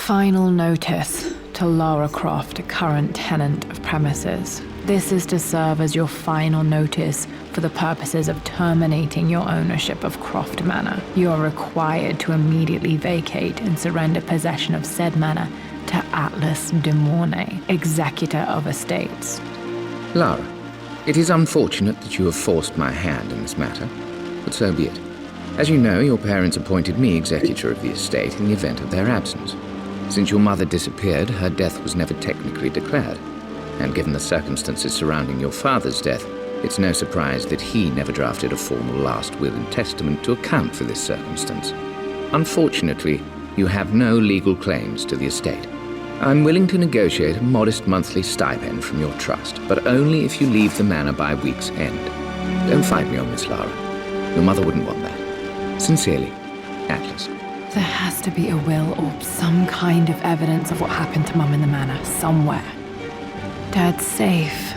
Final notice to Lara Croft, current tenant of premises. This is to serve as your final notice for the purposes of terminating your ownership of Croft Manor. You are required to immediately vacate and surrender possession of said manor to Atlas de Mornay, executor of estates. Lara, it is unfortunate that you have forced my hand in this matter, but so be it. As you know, your parents appointed me executor of the estate in the event of their absence. Since your mother disappeared, her death was never technically declared. And given the circumstances surrounding your father's death, it's no surprise that he never drafted a formal last will and testament to account for this circumstance. Unfortunately, you have no legal claims to the estate. I'm willing to negotiate a modest monthly stipend from your trust, but only if you leave the manor by week's end. Don't fight me on this, Lara. Your mother wouldn't want that. Sincerely, Atlas. There has to be a will or some kind of evidence of what happened to Mum in the manor, somewhere. Dad's safe.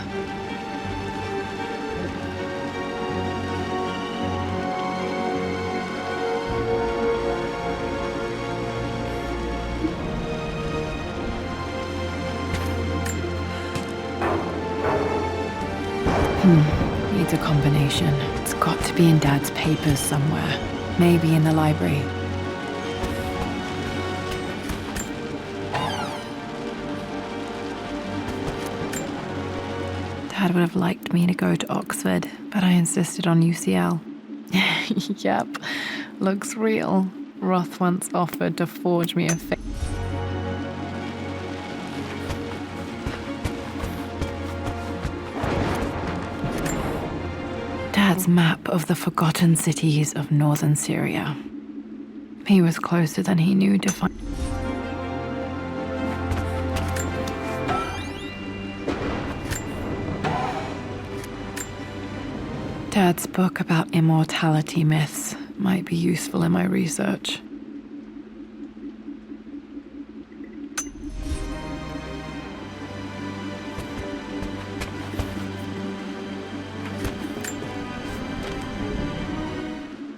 Needs a combination. It's got to be in Dad's papers somewhere. Maybe in the library. Dad would have liked me to go to Oxford, but I insisted on UCL. Yep, looks real. Roth once offered to forge me a Dad's map of the forgotten cities of northern Syria. He was closer than he knew to find. Dad's book about immortality myths might be useful in my research.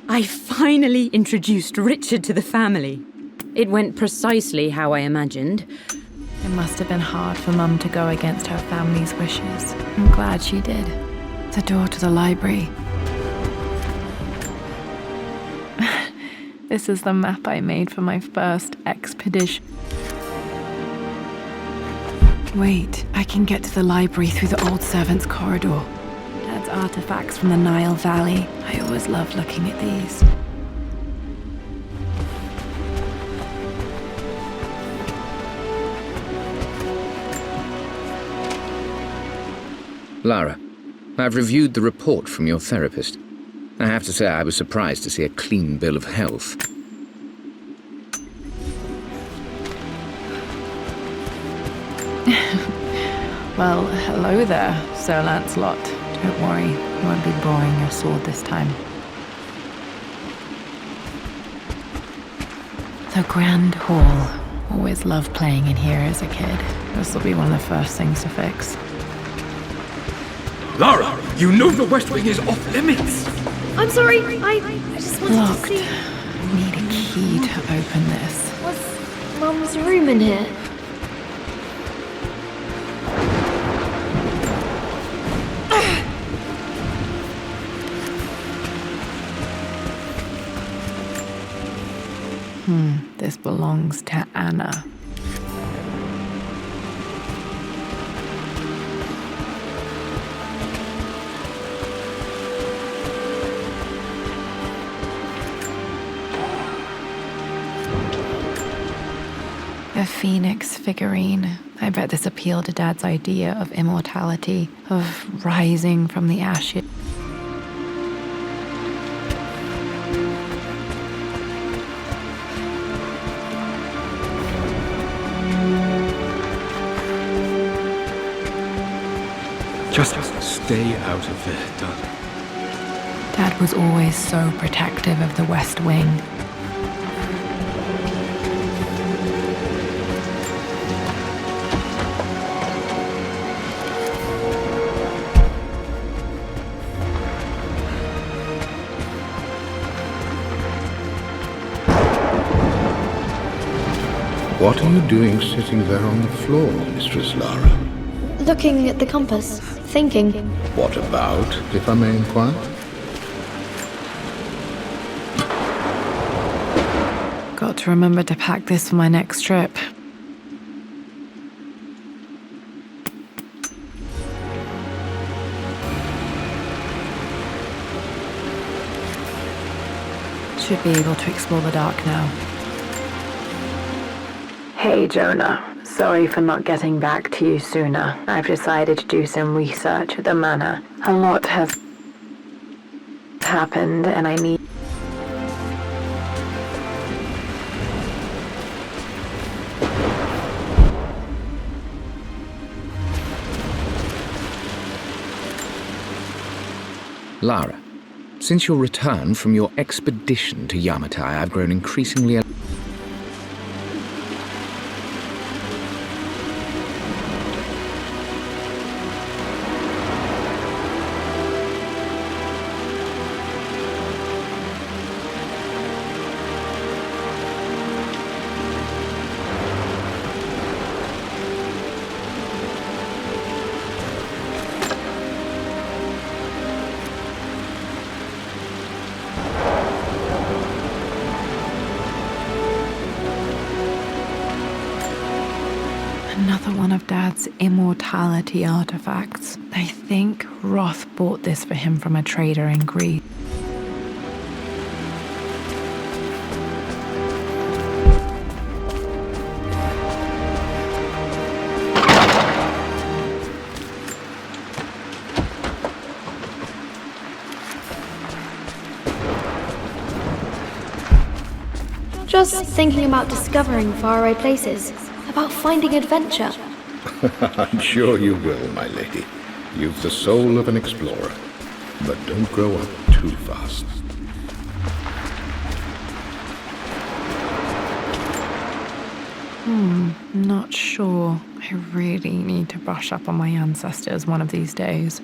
I finally introduced Richard to the family. It went precisely how I imagined. It must have been hard for Mum to go against her family's wishes. I'm glad she did. The door to the library. This is the map I made for my first expedition. Wait, I can get to the library through the old servants' corridor. Dad's artifacts from the Nile Valley. I always loved looking at these. Lara, I've reviewed the report from your therapist. I have to say I was surprised to see a clean bill of health. Well, hello there, Sir Lancelot. Don't worry, you won't be borrowing your sword this time. The Grand Hall. Always loved playing in here as a kid. This will be one of the first things to fix. Lara, you know the West Wing is off limits! I'm sorry, I just wanted Locked. to see... I need a key to open this. Was Mum's room in here? This belongs to Anna. A phoenix figurine. I bet this appealed to Dad's idea of immortality, of rising from the ashes. Just stay out of it, darling. Dad was always so protective of the West Wing. What are you doing sitting there on the floor, Mistress Lara? Looking at the compass, thinking. What about, if I may inquire? Got to remember to pack this for my next trip. Should be able to explore the dark now. Hey Jonah, sorry for not getting back to you sooner. I've decided to do some research at the manor. A lot has happened and I need... Lara, since your return from your expedition to Yamatai, I've grown increasingly... Another one of Dad's immortality artifacts. I think Roth bought this for him from a trader in Greece. Just thinking about discovering faraway places, about finding adventure. I'm sure you will, my lady. You've the soul of an explorer. But don't grow up too fast. Not sure. I really need to brush up on my ancestors one of these days.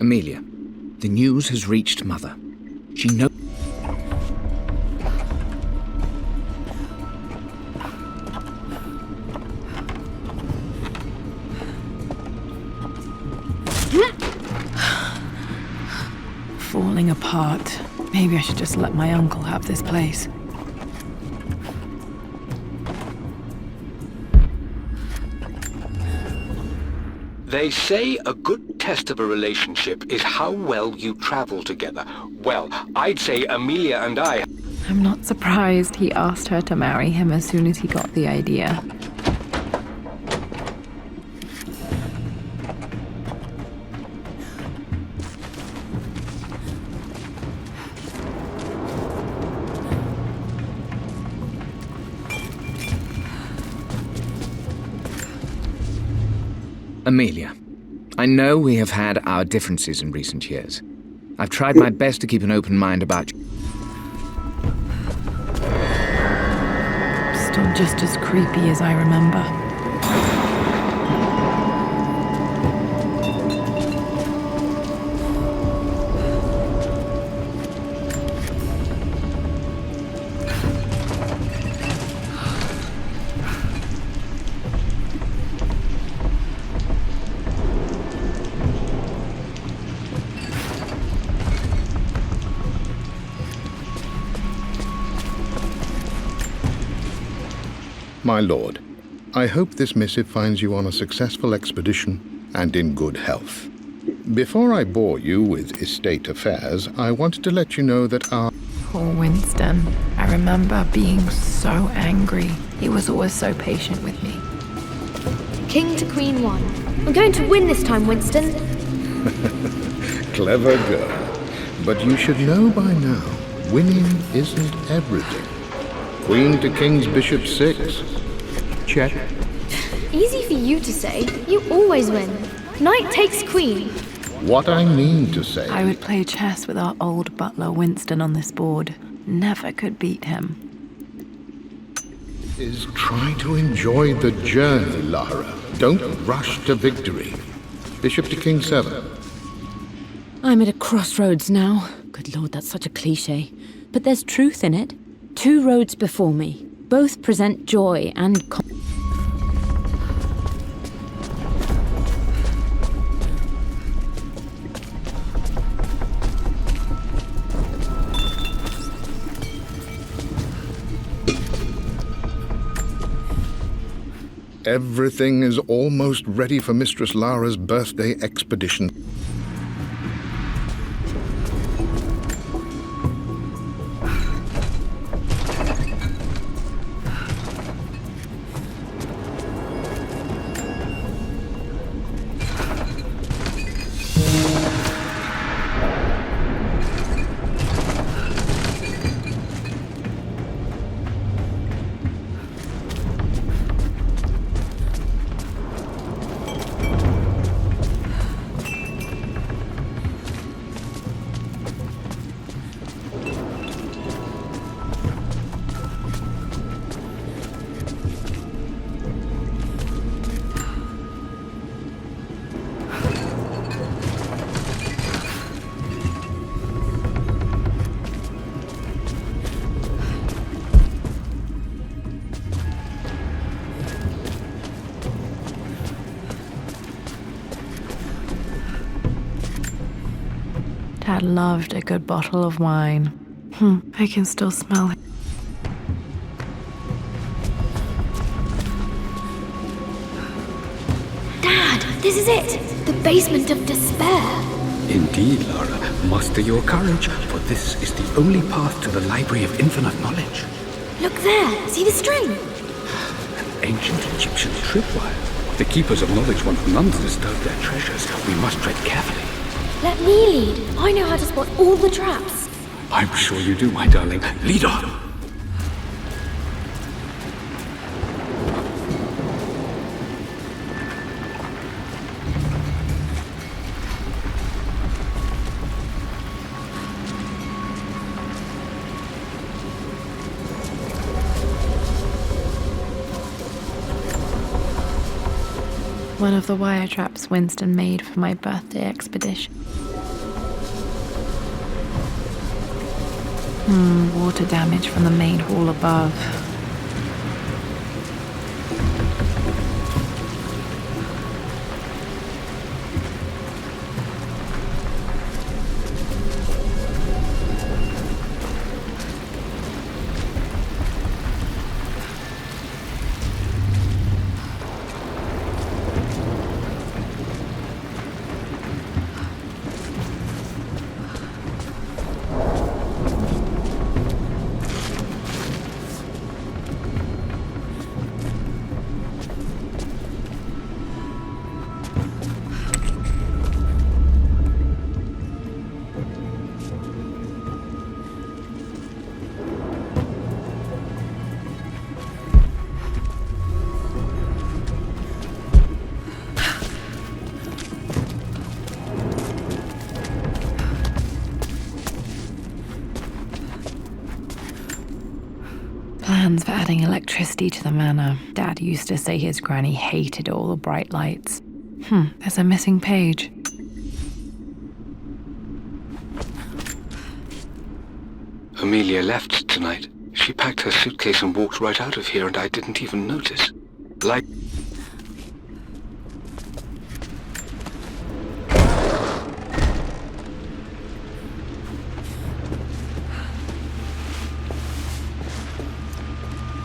Amelia, the news has reached Mother. She knows... Falling apart. Maybe I should just let my uncle have this place. They say a good test of a relationship is how well you travel together. Well, I'd say Amelia and I... I'm not surprised he asked her to marry him as soon as he got the idea. Amelia, I know we have had our differences in recent years. I've tried my best to keep an open mind about you. Still just as creepy as I remember. My lord, I hope this missive finds you on a successful expedition and in good health. Before I bore you with estate affairs, I wanted to let you know that our... Poor Winston. I remember being so angry. He was always so patient with me. King to Queen 1. I'm going to win this time, Winston. clever girl. But you should know by now, winning isn't everything. Queen to king's bishop 6. Check. Easy for you to say. You always win. Knight takes queen. What I mean to say... I would play chess with our old butler Winston on this board. Never could beat him. ...is try to enjoy the journey, Lara. Don't rush to victory. Bishop to king 7. I'm at a crossroads now. Good lord, that's such a cliche. But there's truth in it. 2 roads before me. Both present joy and... Everything is almost ready for Mistress Lara's birthday expedition. Dad loved a good bottle of wine. I can still smell it. Dad, this is it. The basement of despair. Indeed, Lara. Muster your courage, for this is the only path to the Library of Infinite Knowledge. Look there. See the string? An ancient Egyptian tripwire. The keepers of knowledge want none to disturb their treasures. We must tread carefully. Let me lead. I know how to spot all the traps. I'm sure you do, my darling. Lead on. One of the wire traps Winston made for my birthday expedition. Water damage from the main hall above. Plans for adding electricity to the manor. Dad used to say his granny hated all the bright lights. There's a missing page. Amelia left tonight. She packed her suitcase and walked right out of here, and I didn't even notice. Like...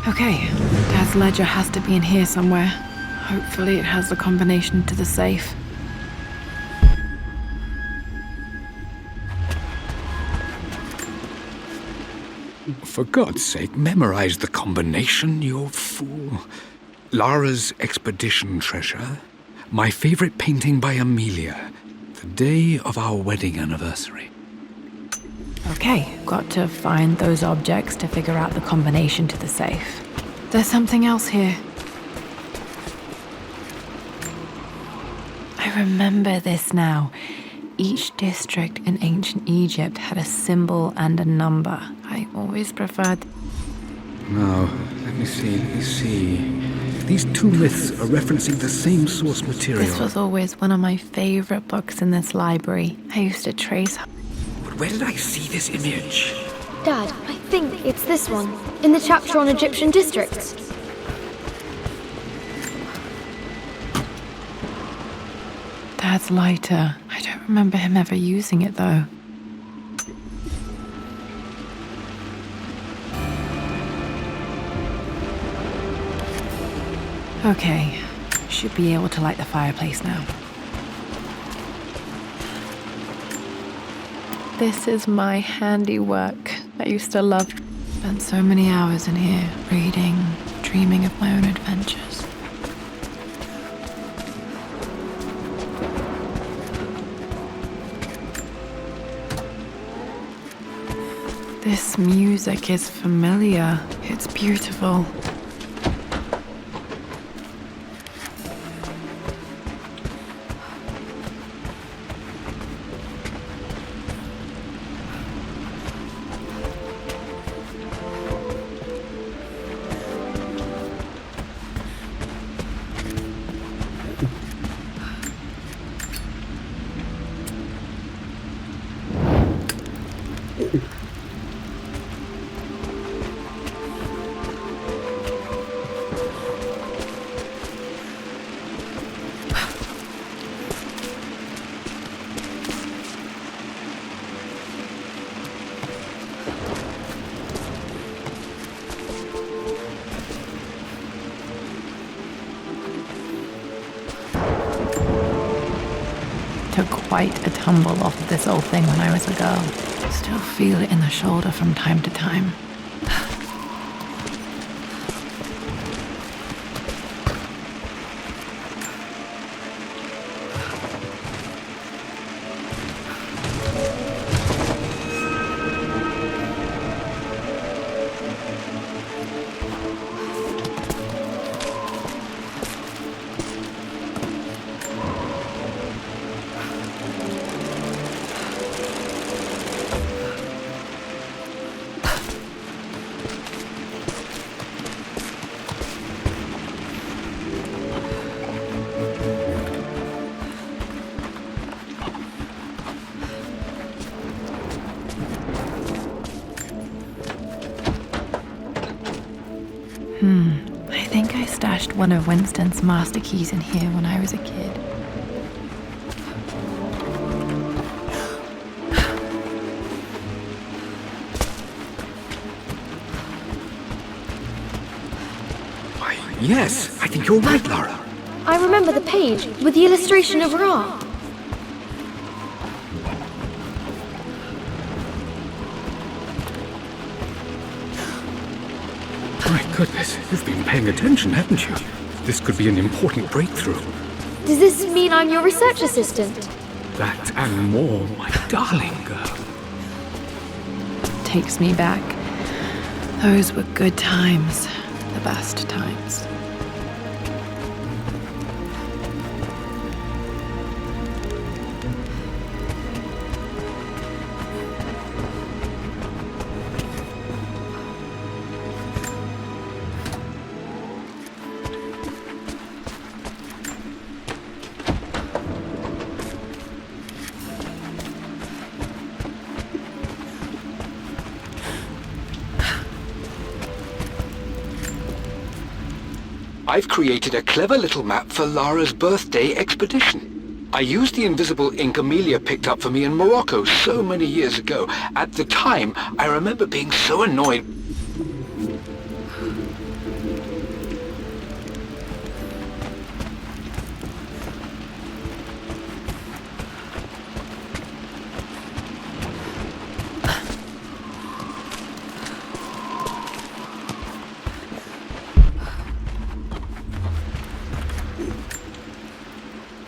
Okay, Dad's ledger has to be in here somewhere. Hopefully it has the combination to the safe. For God's sake, memorize the combination, you fool. Lara's expedition treasure, my favorite painting by Amelia, the day of our wedding anniversary. Okay, got to find those objects to figure out the combination to the safe. There's something else here. I remember this now. Each district in ancient Egypt had a symbol and a number. I always preferred... Now, let me see. These two myths are referencing the same source material. This was always one of my favorite books in this library. I used to trace... But where did I see this image? Dad, I think it's this one, in the chapter on Egyptian districts. Dad's lighter. I don't remember him ever using it, though. Okay, should be able to light the fireplace now. This is my handiwork. I used to love... Spent so many hours in here, reading, dreaming of my own adventures. This music is familiar. It's beautiful. Took quite a tumble off of this old thing when I was a girl. Still feel it in the shoulder from time to time. I think I stashed one of Winston's master keys in here when I was a kid. Why, yes, I think you're right, Lara. I remember the page with the illustration of Ra. My goodness, you've been paying attention, haven't you? This could be an important breakthrough. Does this mean I'm your research assistant? That and more, my darling girl. Takes me back. Those were good times. The best times. I've created a clever little map for Lara's birthday expedition. I used the invisible ink Amelia picked up for me in Morocco so many years ago. At the time, I remember being so annoyed.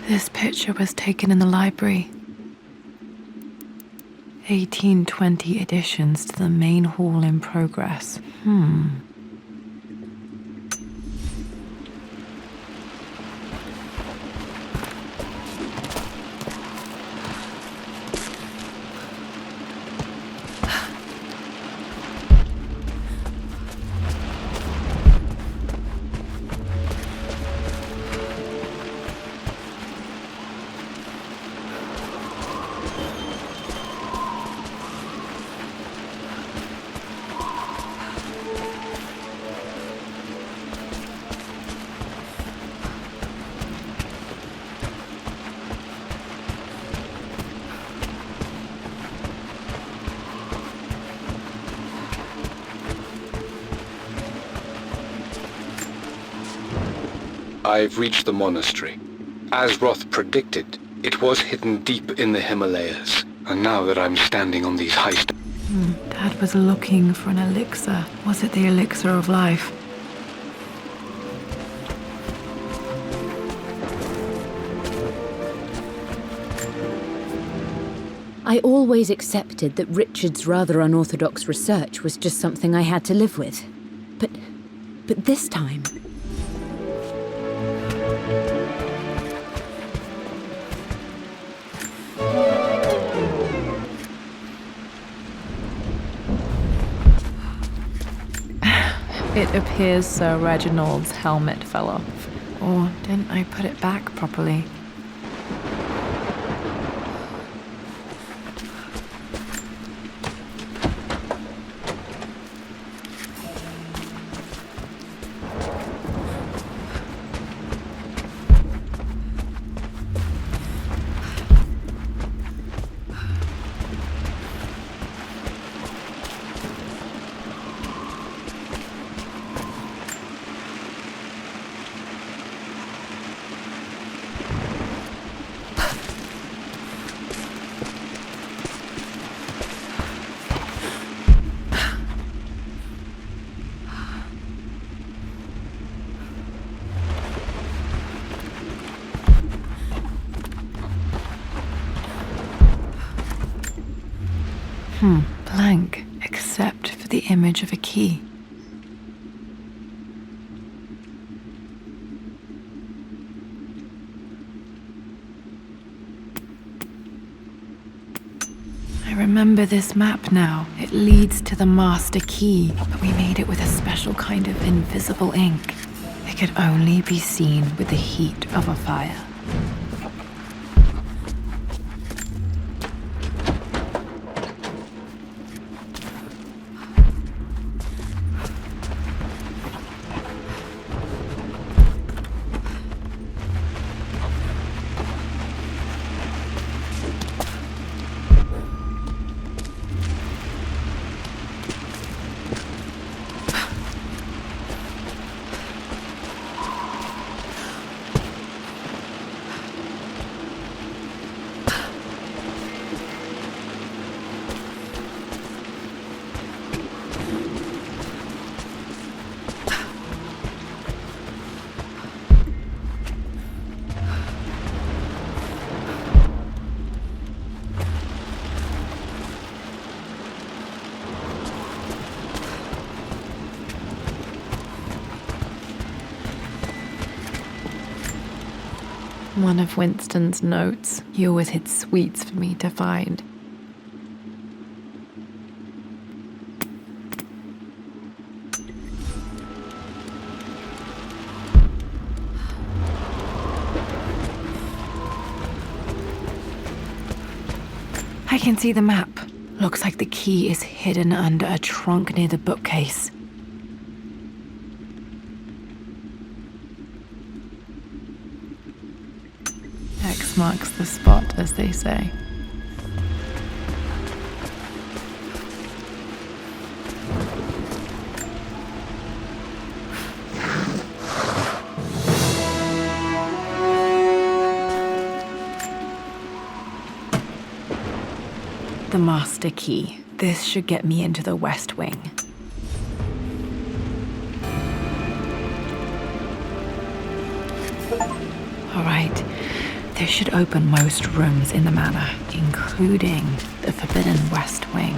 This picture was taken in the library. 1820 additions to the main hall in progress. I've reached the monastery. As Roth predicted, it was hidden deep in the Himalayas. And now that I'm standing on these high steps... Dad was looking for an elixir. Was it the elixir of life? I always accepted that Richard's rather unorthodox research was just something I had to live with. But this time... It appears Sir Reginald's helmet fell off. Or didn't I put it back properly? Blank, except for the image of a key. I remember this map now. It leads to the master key, but we made it with a special kind of invisible ink. It could only be seen with the heat of a fire. One of Winston's notes. He always hid sweets for me to find. I can see the map. Looks like the key is hidden under a trunk near the bookcase. X marks the spot, as they say. The master key. This should get me into the West Wing. All right. This should open most rooms in the manor, including the forbidden west wing.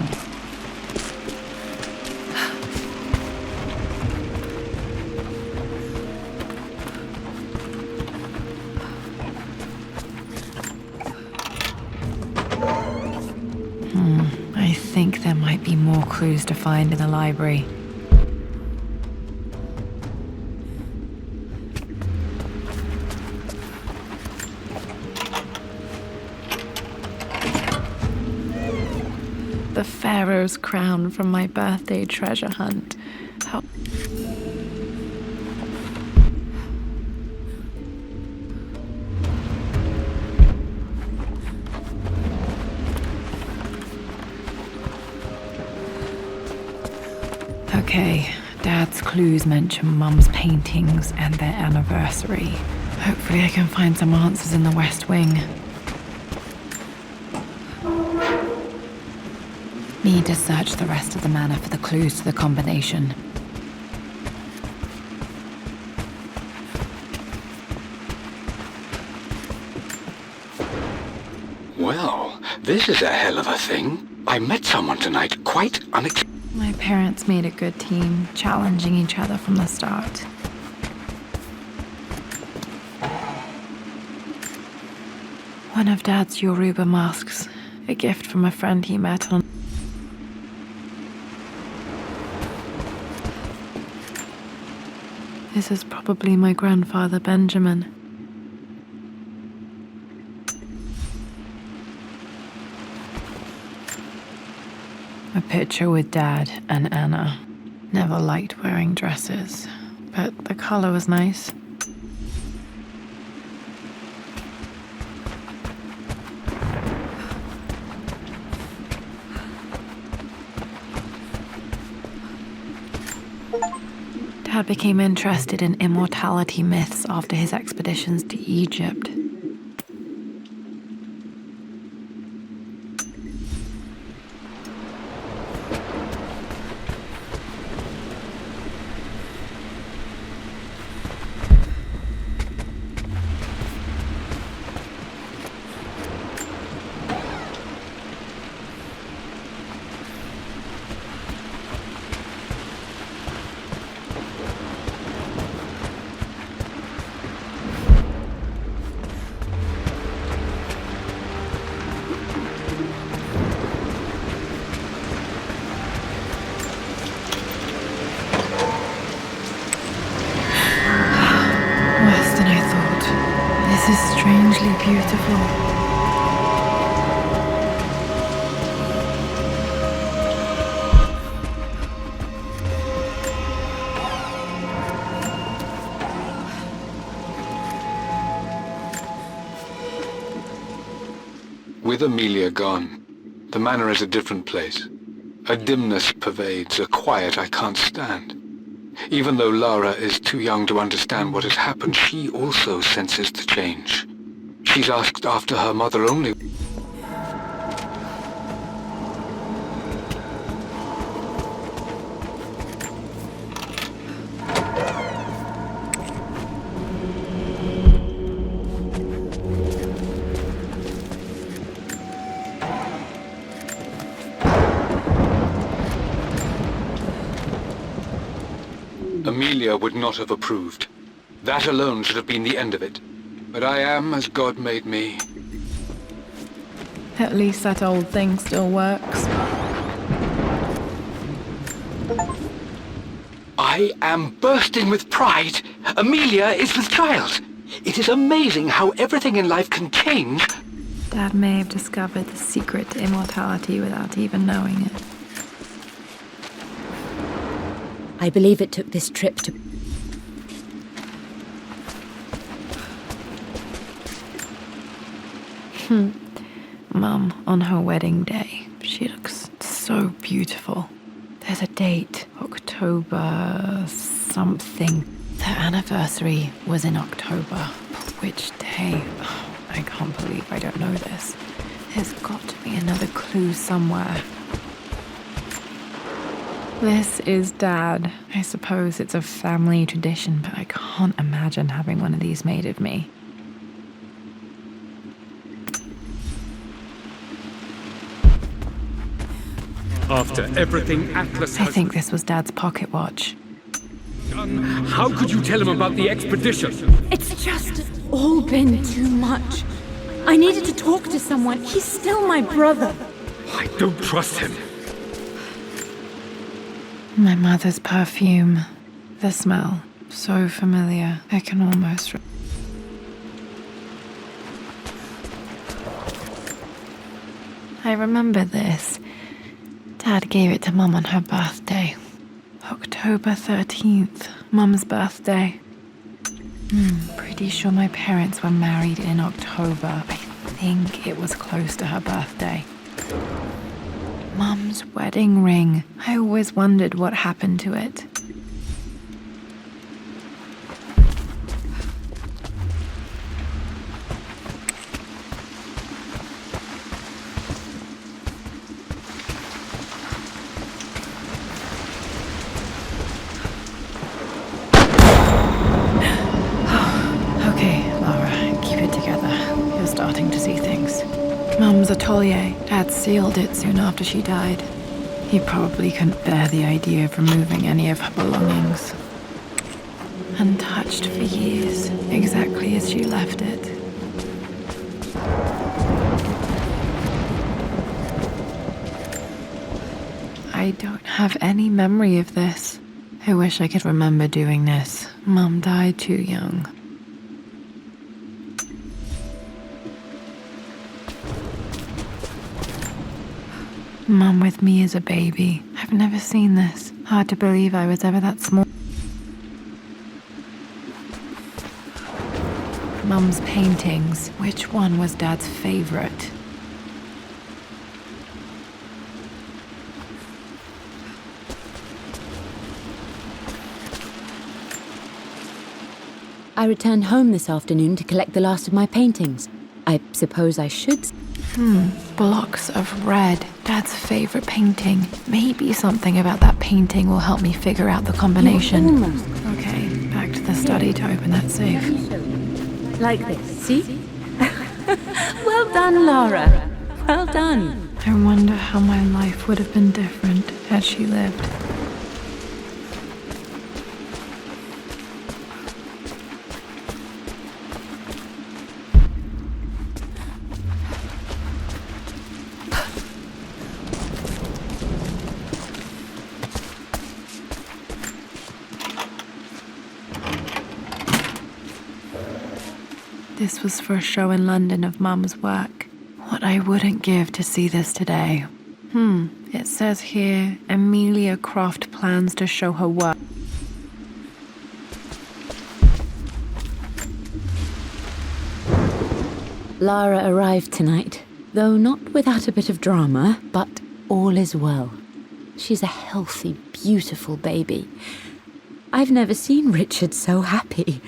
I think there might be more clues to find in the library. The Pharaoh's crown from my birthday treasure hunt. How... Okay, Dad's clues mention Mum's paintings and their anniversary. Hopefully I can find some answers in the West Wing. Need to search the rest of the manor for the clues to the combination. Well, this is a hell of a thing. I met someone tonight quite unexpectedly. My parents made a good team, challenging each other from the start. One of Dad's Yoruba masks, a gift from a friend he met on... This is probably my grandfather Benjamin. A picture with Dad and Anna. Never liked wearing dresses, but the color was nice. Dad became interested in immortality myths after his expeditions to Egypt. Worse than I thought. This is strangely beautiful. With Amelia gone, the manor is a different place. A dimness pervades, a quiet I can't stand. Even though Lara is too young to understand what has happened, she also senses the change. She's asked after her mother only. Amelia would not have approved. That alone should have been the end of it. But I am as God made me. At least that old thing still works. I am bursting with pride. Amelia is with child. It is amazing how everything in life can change. Dad may have discovered the secret to immortality without even knowing it. I believe it took this trip to... Mum, on her wedding day, she looks so beautiful. There's a date, October something. Their anniversary was in October. But which day? Oh, I can't believe I don't know this. There's got to be another clue somewhere. This is Dad. I suppose it's a family tradition, but I can't imagine having one of these made of me. After everything Atlas I has think this was Dad's pocket watch. done, how could you tell him about the expedition? It's just all been too much. I needed to talk to someone. He's still my brother. I don't trust him. My mother's perfume. The smell. So familiar. I can almost... I remember this. Dad gave it to Mum on her birthday. October 13th. Mum's birthday. Pretty sure my parents were married in October. I think it was close to her birthday. Mum's wedding ring. I always wondered what happened to it. Okay, Laura, keep it together. You're starting to see things. Mum's atelier. Dad sealed it soon after she died. He probably couldn't bear the idea of removing any of her belongings. Untouched for years, exactly as she left it. I don't have any memory of this. I wish I could remember doing this. Mum died too young. Mum with me as a baby. I've never seen this. Hard to believe I was ever that small. Mum's paintings. Which one was Dad's favorite? I returned home this afternoon to collect the last of my paintings. I suppose I should. Blocks of red. Dad's favorite painting. Maybe something about that painting will help me figure out the combination. Almost. Okay, back to the study to open that safe. Like this, see? Well done, Lara. Well done. I wonder how my life would have been different had she lived. This was for a show in London of Mum's work. What I wouldn't give to see this today. It says here, Amelia Croft plans to show her work. Lara arrived tonight, though not without a bit of drama, but all is well. She's a healthy, beautiful baby. I've never seen Richard so happy.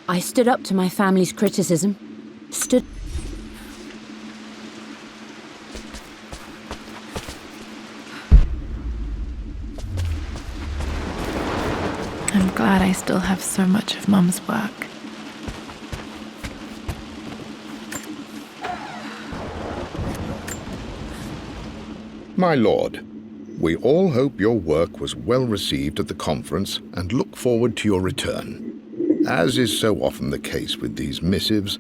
I stood up to my family's criticism. I'm glad I still have so much of Mum's work. My lord, we all hope your work was well received at the conference and look forward to your return. As is so often the case with these missives,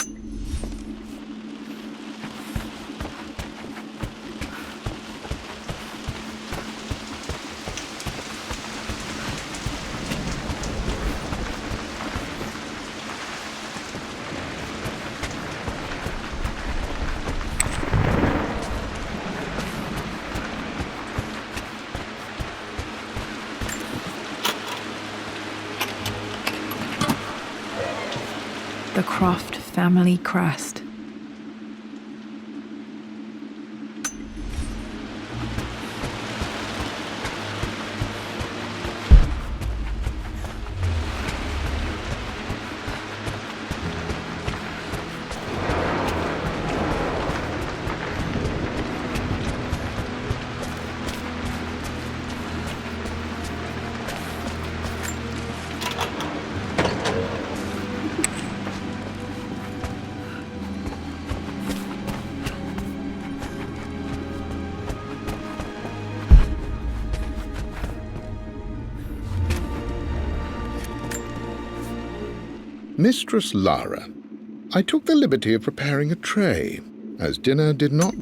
The Croft family crest. Mistress Lara, I took the liberty of preparing a tray, as dinner did not...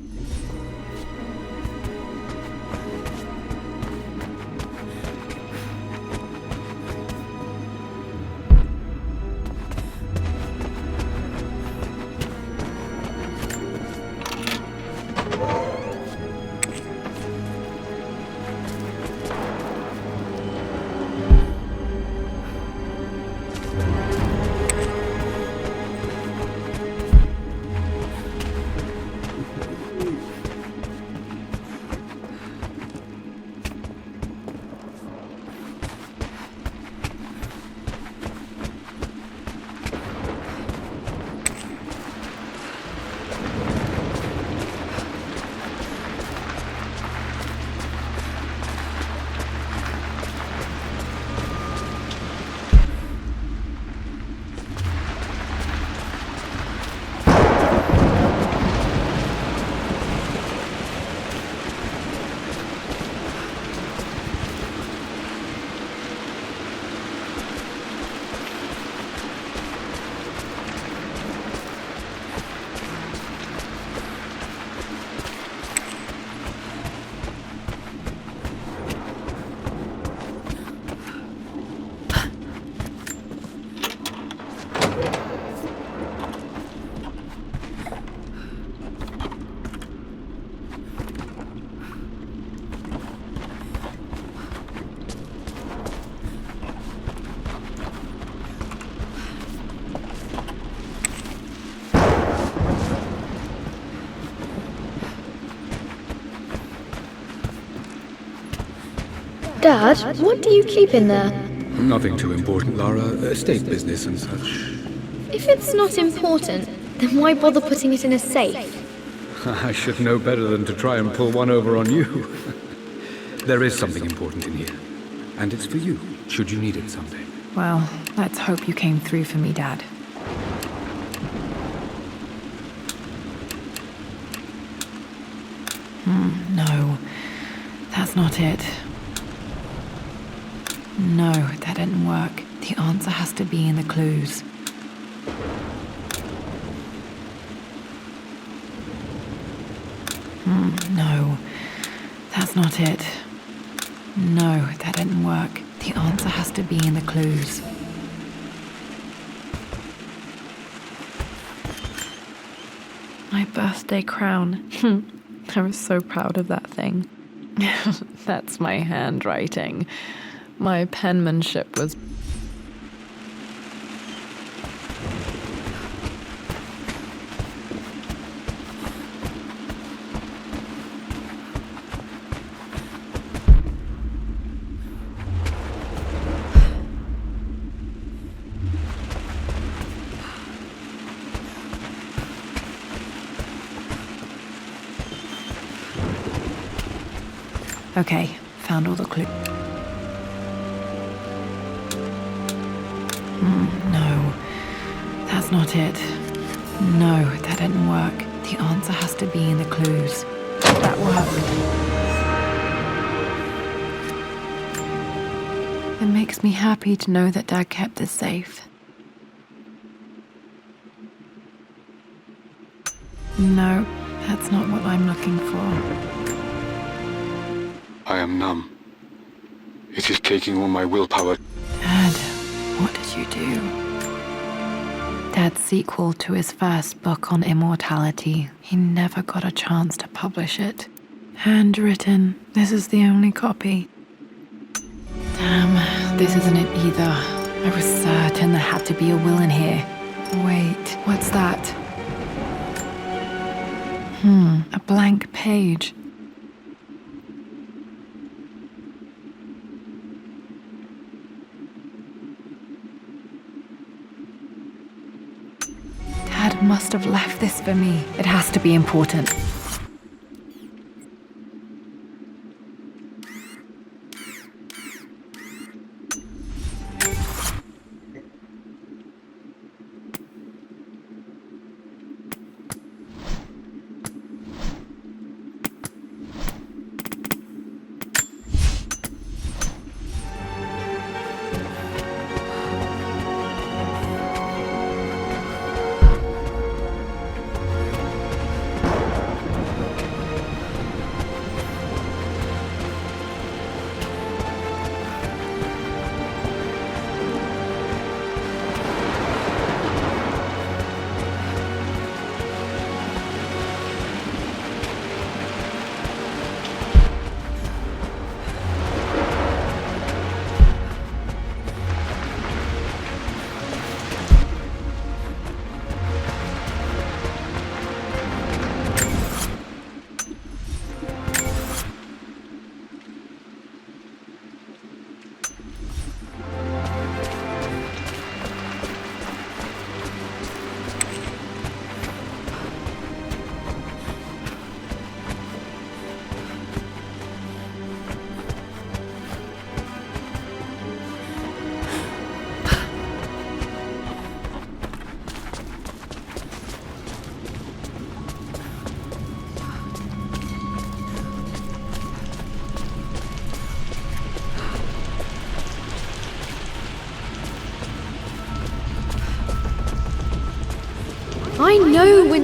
Dad, what do you keep in there? Nothing too important, Lara. Estate business and such. If it's not important, then why bother putting it in a safe? I should know better than to try and pull one over on you. There is something important in here. And it's for you, should you need it someday. Well, let's hope you came through for me, Dad. No, that's not it. No, that didn't work. The answer has to be in the clues. No, that's not it. No, that didn't work. The answer has to be in the clues. My birthday crown. I was so proud of that thing. That's my handwriting. My penmanship was... Okay, found all the clues. No, that's not it. No, that didn't work. The answer has to be in the clues. That worked. It makes me happy to know that Dad kept this safe. No, that's not what I'm looking for. I am numb. It is taking all my willpower. Dad, what did you do? Dad's sequel to his first book on immortality. He never got a chance to publish it. Handwritten. This is the only copy. Damn, this isn't it either. I was certain there had to be a will in here. Wait, what's that? A blank page. Dad must have left this for me. It has to be important.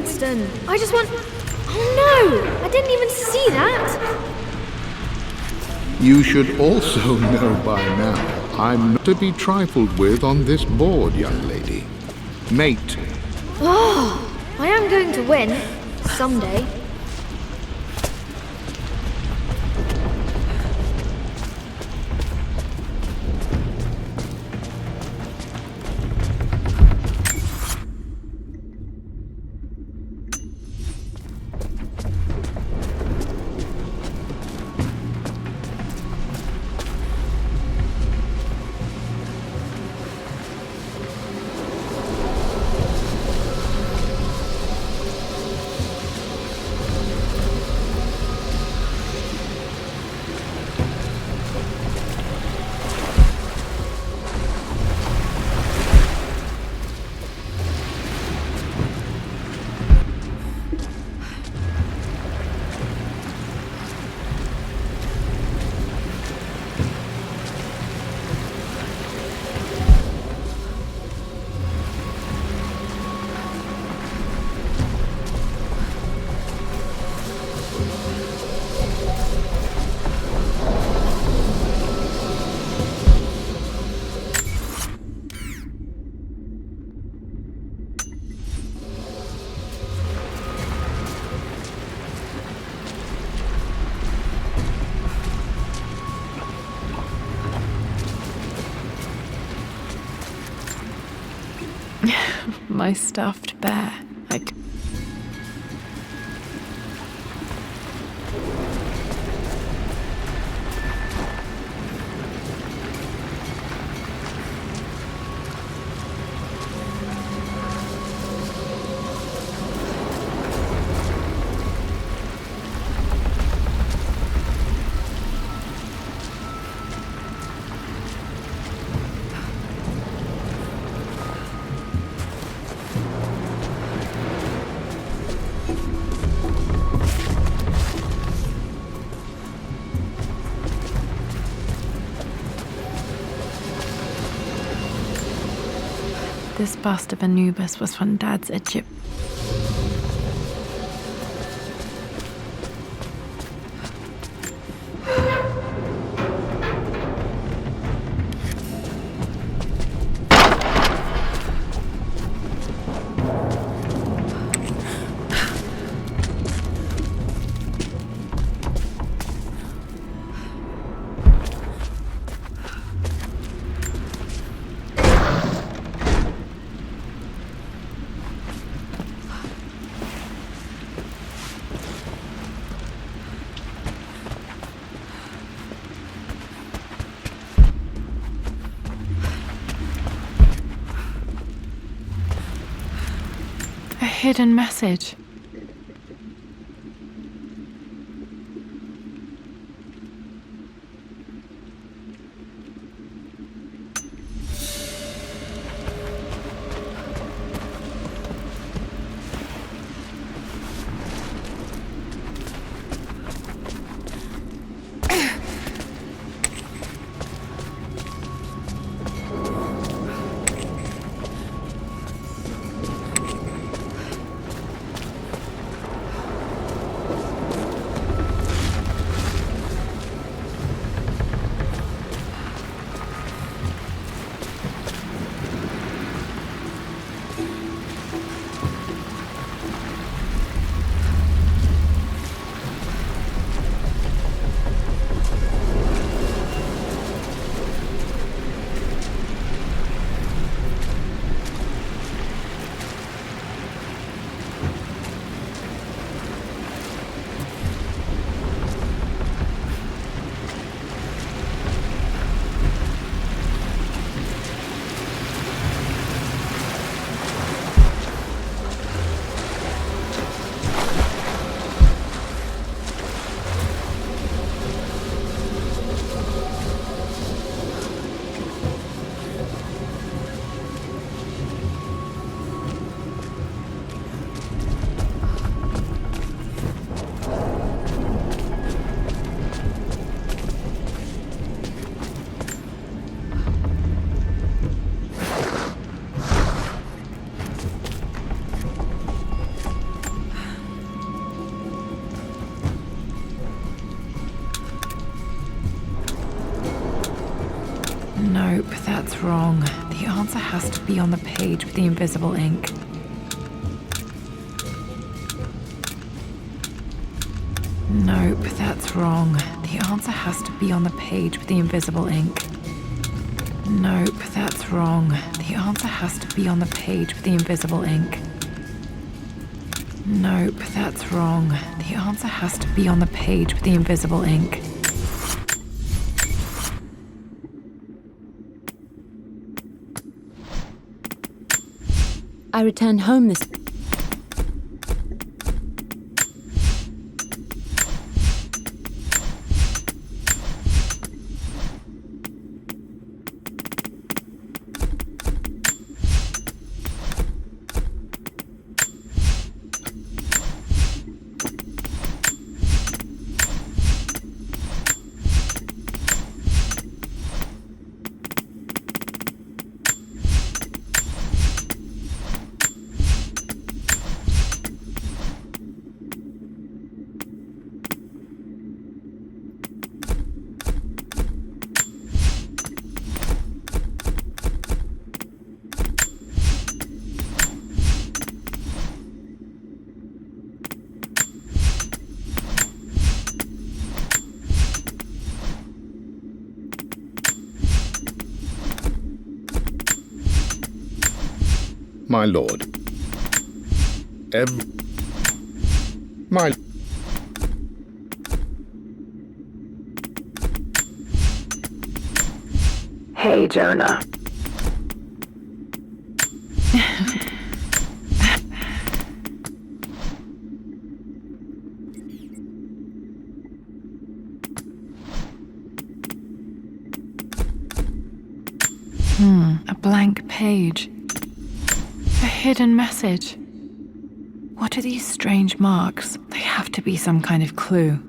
Winston. I just want... Oh no! I didn't even see that! You should also know by now I'm not to be trifled with on this board, young lady. Mate. Oh, I am going to win. Someday. My stuffed bear. This bust of Anubis was from Dad's Egypt. A hidden message. that's wrong. The answer has to be on the page with the invisible ink. Nope, that's wrong. The answer has to be on the page with the invisible ink. Nope, that's wrong. The answer has to be on the page with the invisible ink. Nope, that's wrong. The answer has to be on the page with the invisible ink. I returned home this... My lord. My... Hey, Jonah. A blank page. A hidden message. What are these strange marks? They have to be some kind of clue.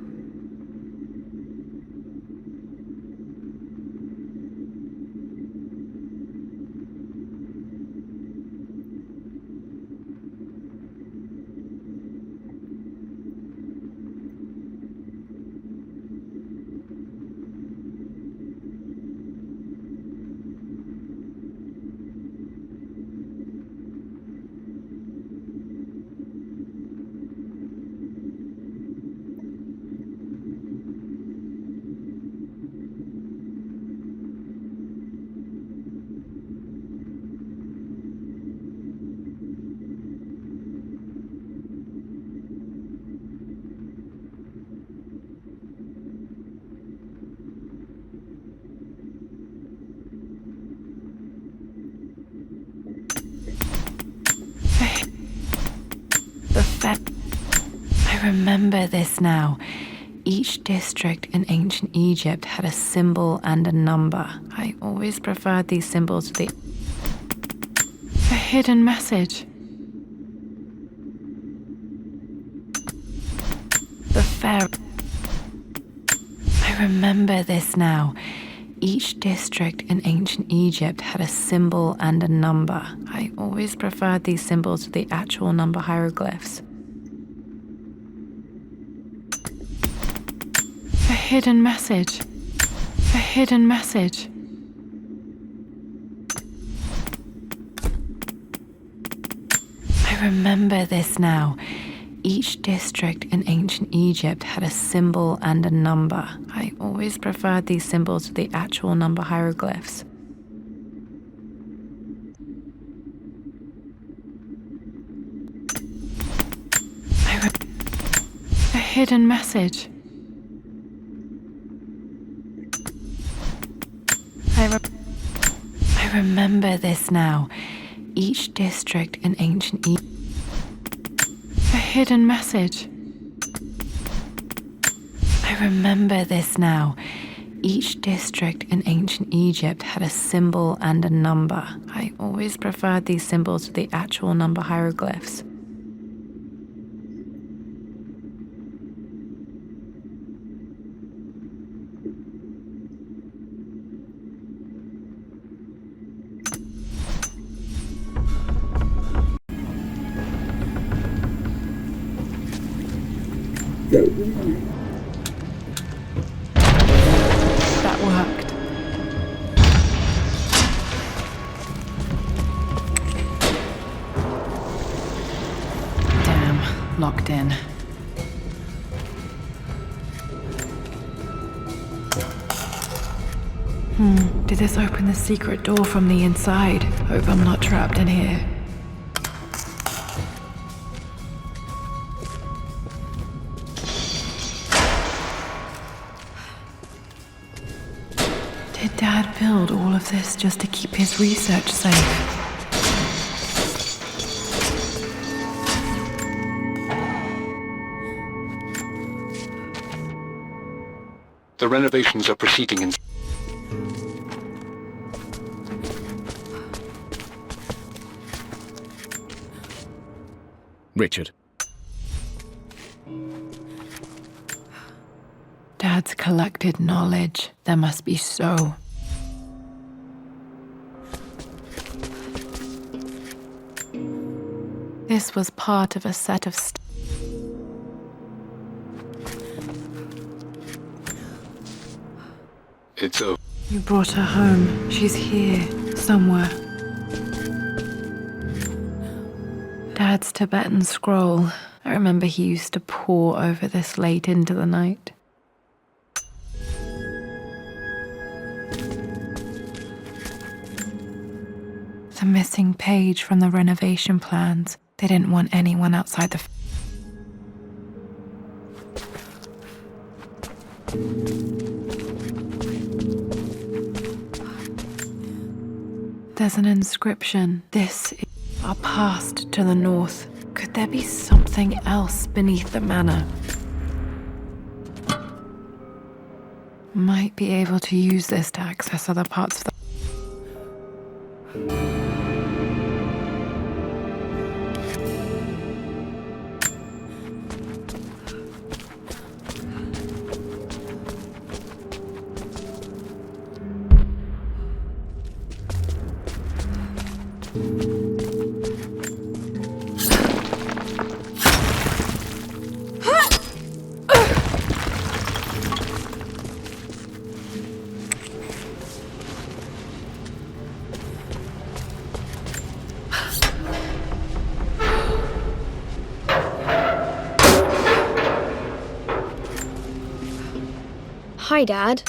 I remember this now. Each district in ancient Egypt had a symbol and a number. I always preferred these symbols to a hidden message. I remember this now. Each district in ancient Egypt had a symbol and a number. I always preferred these symbols to the actual number hieroglyphs. A hidden message. A hidden message. I remember this now. Each district in ancient Egypt had a symbol and a number. I always preferred these symbols to the actual number hieroglyphs. A hidden message. I remember this now. Each district in ancient Egypt. A hidden message. I remember this now. Each district in ancient Egypt had a symbol and a number. I always preferred these symbols to the actual number hieroglyphs. That worked. Locked in. Did this open the secret door from the inside? Hope I'm not trapped in here. Did Dad build all of this just to keep his research safe? The renovations are proceeding in... Richard. Dad's collected knowledge. There must be so. This was part of a set of It's over. You brought her home. She's here, somewhere. Dad's Tibetan scroll. I remember he used to pore over this late into the night. The missing page from the renovation plans. They didn't want anyone outside the... There's an inscription. This is our past to the north. Could there be something else beneath the manor? Might be able to use this to access other parts of the... Hi, Dad.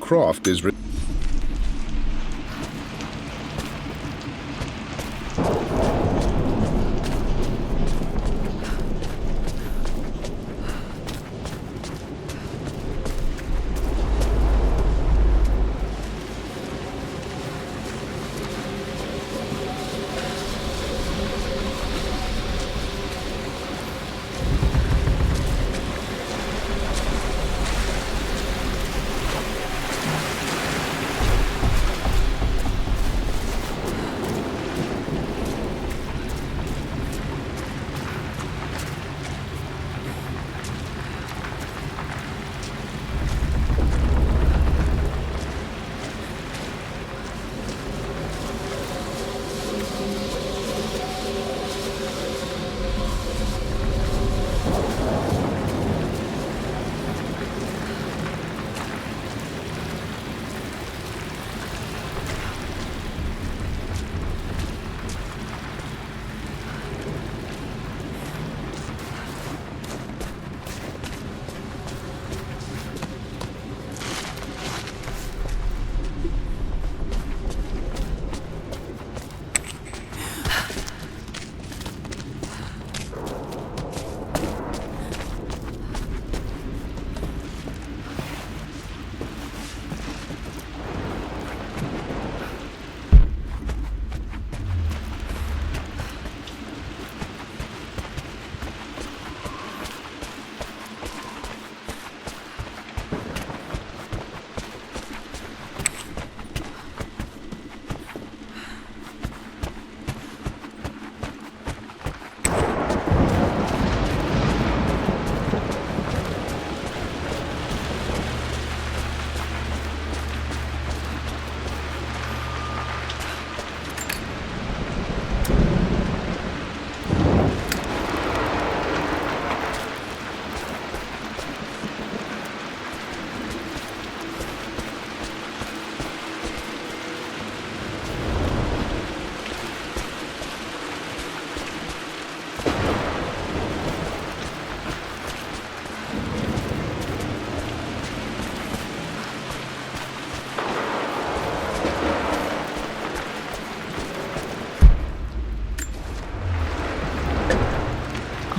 Croft is...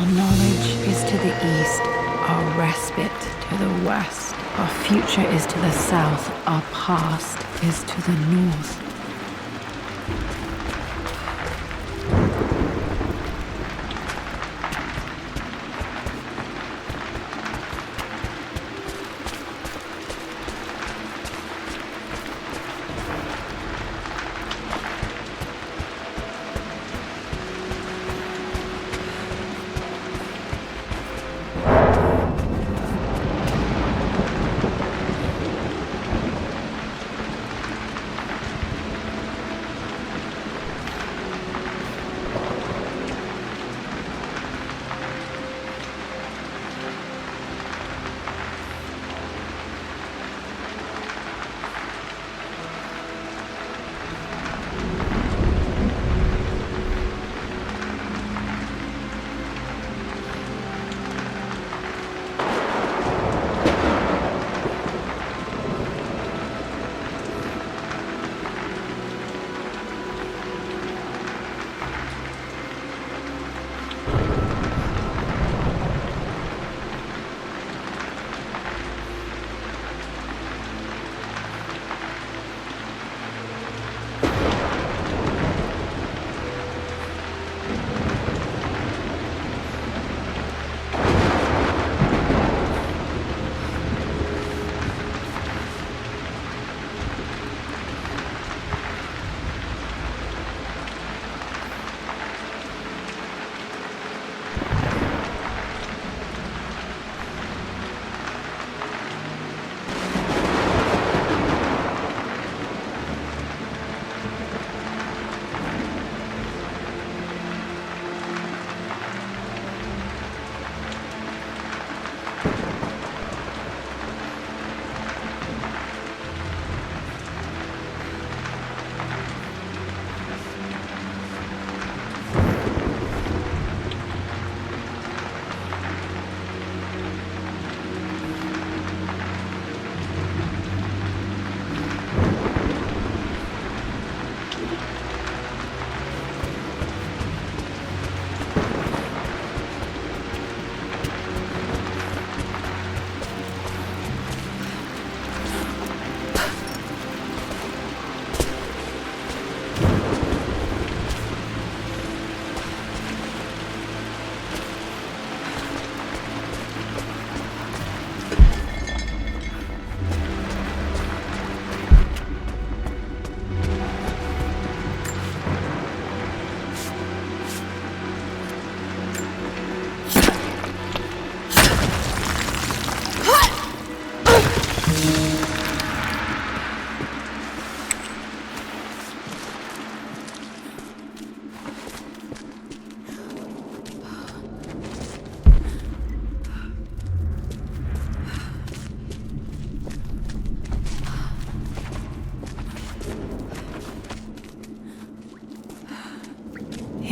Our knowledge is to the east, our respite to the west. Our future is to the south, our past is to the north.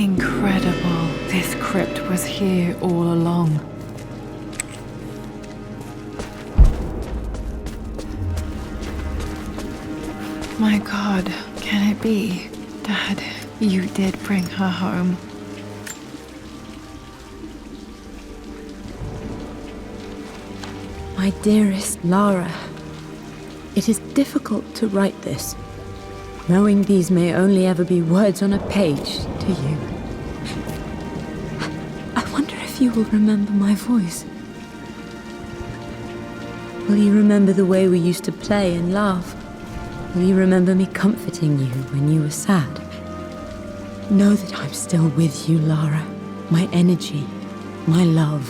Incredible. This crypt was here all along. My God, can it be? Dad, you did bring her home. My dearest Lara, it is difficult to write this, knowing these may only ever be words on a page to you. I wonder if you will remember my voice. Will you remember the way we used to play and laugh? Will you remember me comforting you when you were sad? Know that I'm still with you, Lara. My energy, my love.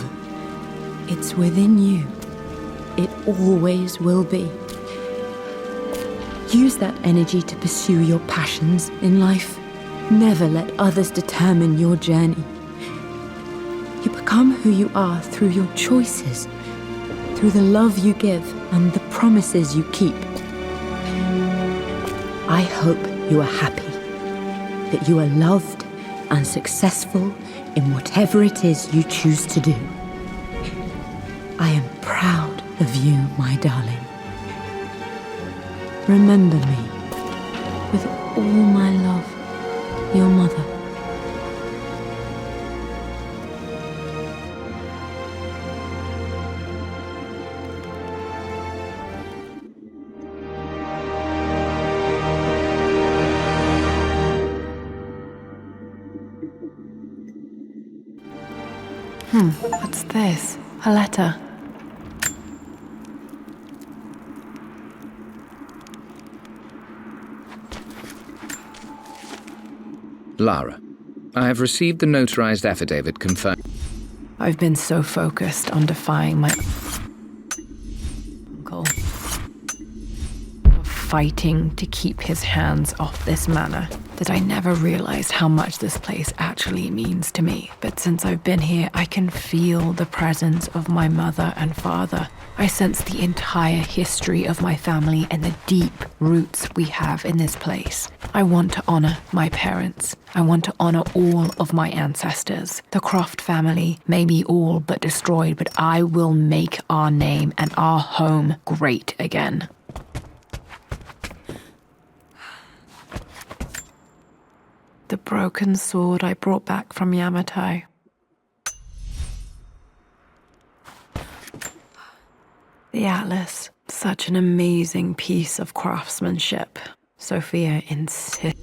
It's within you. It always will be. Use that energy to pursue your passions in life. Never let others determine your journey. You become who you are through your choices, through the love you give and the promises you keep. I hope you are happy, that you are loved and successful in whatever it is you choose to do. I am proud of you, my darling. Remember me with all my love, your mother. What's this? A letter. Lara, I have received the notarized affidavit confirming. I've been so focused on defying my uncle, fighting to keep his hands off this manor, that I never realized how much this place actually means to me. But since I've been here, I can feel the presence of my mother and father. I sense the entire history of my family and the deep roots we have in this place. I want to honor my parents. I want to honor all of my ancestors. The Croft family may be all but destroyed, but I will make our name and our home great again. The broken sword I brought back from Yamato. The atlas, such an amazing piece of craftsmanship. Sophia insists.